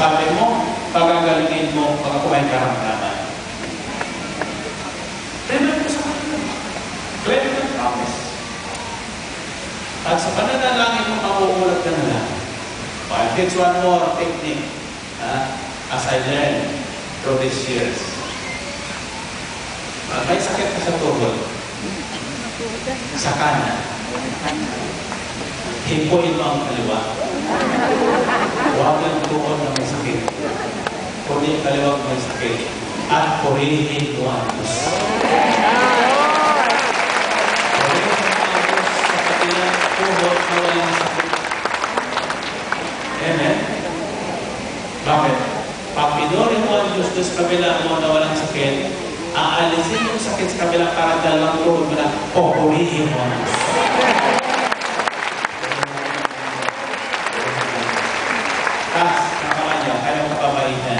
sabi mo, pagagalingin mo pag ako ay karamdaman. Remember sa kanila. Claim the promise. At sa pananalangin mo, makukulat ka na lang. But it's one more technique as I learned through these years. May sakit ka sa tuhod. Sa kanan. Hipuin mo ang kaliwa. Huwag yung tuhod na may sakit. Kundi yung kaliwa may sakit. At purihin mo ang Diyos. Purihin mo ang Diyos sa katilang tuhod na walang sakit. Amen? Bakit? Pag pinurin mo ang Diyos sa kabila mo na walang sakit, aalisin yung sakit sa kabila para dalawang tuhod mo na purihin mo ang Diyos. Tas, nakakanya, kaya mapapaitan.